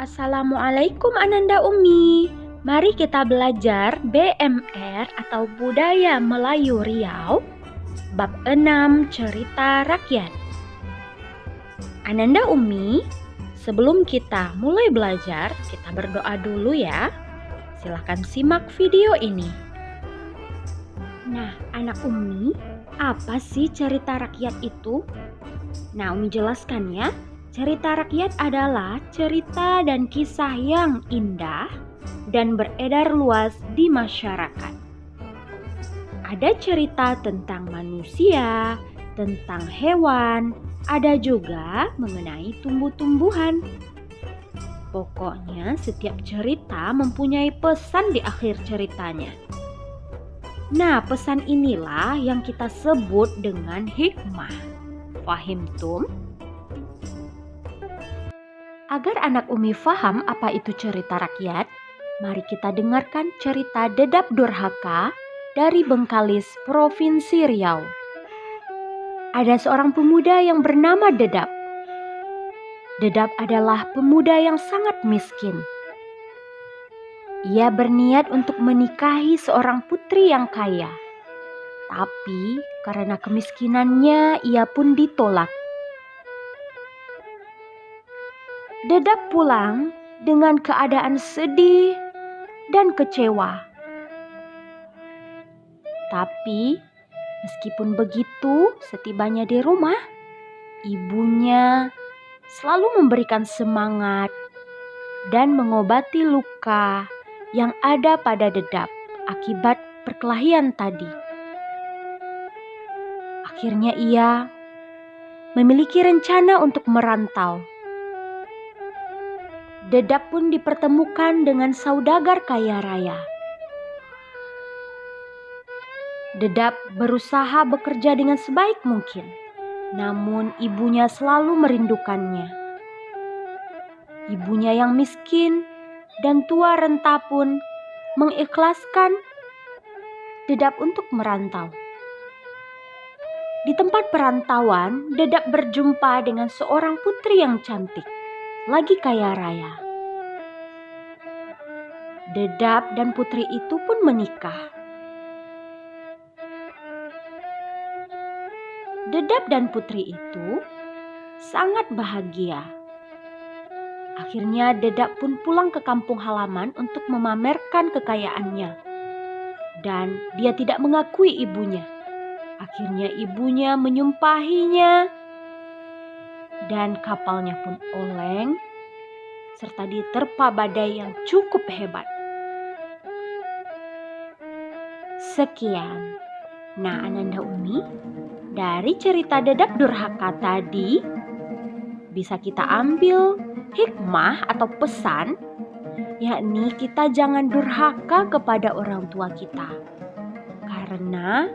Assalamualaikum Ananda Umi. Mari kita belajar BMR atau Budaya Melayu Riau, bab 6 Cerita Rakyat. Ananda Umi, sebelum kita mulai belajar, kita berdoa dulu ya. Silahkan simak video ini. Nah, anak Umi, apa sih cerita rakyat itu? Nah, Umi jelaskan ya. Cerita rakyat adalah cerita dan kisah yang indah dan beredar luas di masyarakat. Ada cerita tentang manusia, tentang hewan, ada juga mengenai tumbuh-tumbuhan. Pokoknya setiap cerita mempunyai pesan di akhir ceritanya. Nah, pesan inilah yang kita sebut dengan hikmah. Fahim tum? Agar anak Umi faham apa itu cerita rakyat, mari kita dengarkan cerita Dedap Durhaka dari Bengkalis, Provinsi Riau. Ada seorang pemuda yang bernama Dedap. Dedap adalah pemuda yang sangat miskin. Ia berniat untuk menikahi seorang putri yang kaya. Tapi karena kemiskinannya, ia pun ditolak. Dedap pulang dengan keadaan sedih dan kecewa. Tapi meskipun begitu, setibanya di rumah, ibunya selalu memberikan semangat dan mengobati luka yang ada pada Dedap akibat perkelahian tadi. Akhirnya ia memiliki rencana untuk merantau. Dedap pun dipertemukan dengan saudagar kaya raya. Dedap berusaha bekerja dengan sebaik mungkin, namun ibunya selalu merindukannya. Ibunya yang miskin dan tua renta pun mengikhlaskan Dedap untuk merantau. Di tempat perantauan, Dedap berjumpa dengan seorang putri yang cantik, lagi kaya raya. Dedap dan putri itu pun menikah. Dedap dan putri itu sangat bahagia. Akhirnya Dedap pun pulang ke kampung halaman untuk memamerkan kekayaannya. Dan dia tidak mengakui ibunya. Akhirnya ibunya menyumpahinya. Dan kapalnya pun oleng serta diterpa badai yang cukup hebat. Sekian. Nah, Ananda Umi, dari cerita Dedap Durhaka tadi bisa kita ambil hikmah atau pesan, yakni kita jangan durhaka kepada orang tua kita. Karena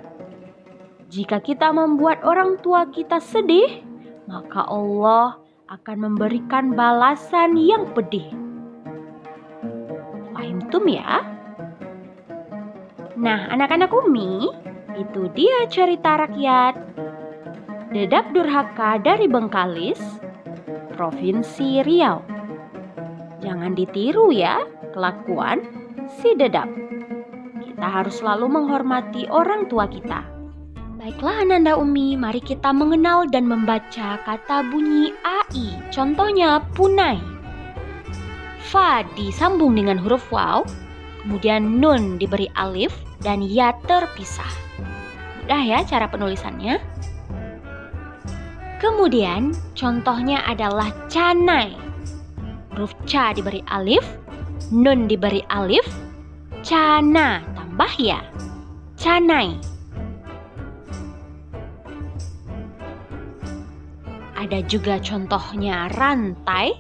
jika kita membuat orang tua kita sedih, maka Allah akan memberikan balasan yang pedih. Paham tum ya? Nah, anak-anak Umi, itu dia cerita rakyat Dedap Durhaka dari Bengkalis, Provinsi Riau. Jangan ditiru ya kelakuan si Dedap. Kita harus selalu menghormati orang tua kita. Baiklah Ananda Umi, mari kita mengenal dan membaca kata bunyi AI. Contohnya punai. Fa disambung dengan huruf waw, kemudian nun diberi alif dan ya terpisah. Mudah ya cara penulisannya. Kemudian contohnya adalah canai. Huruf ca diberi alif, nun diberi alif, cana tambah ya, canai. Ada juga contohnya rantai.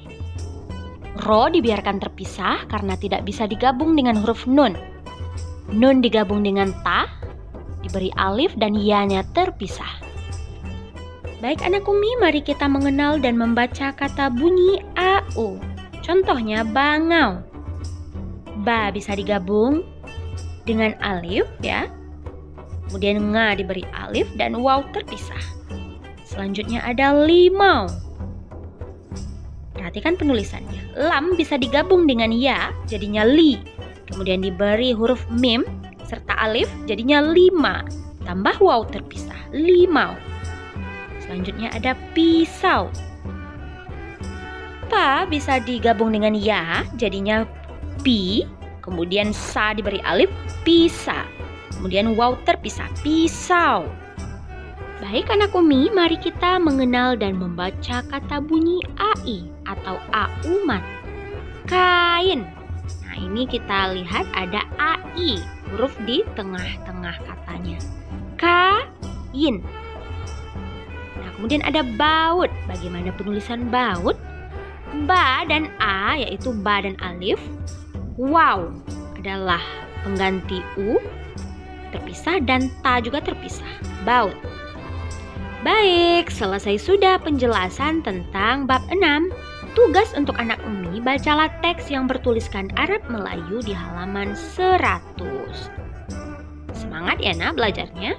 Ro dibiarkan terpisah karena tidak bisa digabung dengan huruf nun. Nun digabung dengan ta, diberi alif dan ya-nya terpisah. Baik anak Umi, mari kita mengenal dan membaca kata bunyi AU. Contohnya bangau. Ba bisa digabung dengan alif ya. Kemudian nga diberi alif dan waw terpisah. Selanjutnya ada limau. Perhatikan penulisannya. Lam bisa digabung dengan ya, jadinya li. Kemudian diberi huruf mim serta alif, jadinya lima. Tambah waw terpisah, limau. Selanjutnya ada pisau. Pa bisa digabung dengan ya, jadinya pi. Kemudian sa diberi alif, pisa. Kemudian waw terpisah, pisau. Baik anak Umi, mari kita mengenal dan membaca kata bunyi AI atau aumat. Kain. Nah, ini kita lihat ada AI, huruf di tengah-tengah katanya. Kain. Nah, kemudian ada baut. Bagaimana penulisan baut? Ba dan a yaitu ba dan alif. Waw adalah pengganti u terpisah dan ta juga terpisah. Baut. Baik, selesai sudah penjelasan tentang bab 6. Tugas untuk anak Umi, bacalah teks yang bertuliskan Arab Melayu di halaman 100. Semangat ya nak belajarnya.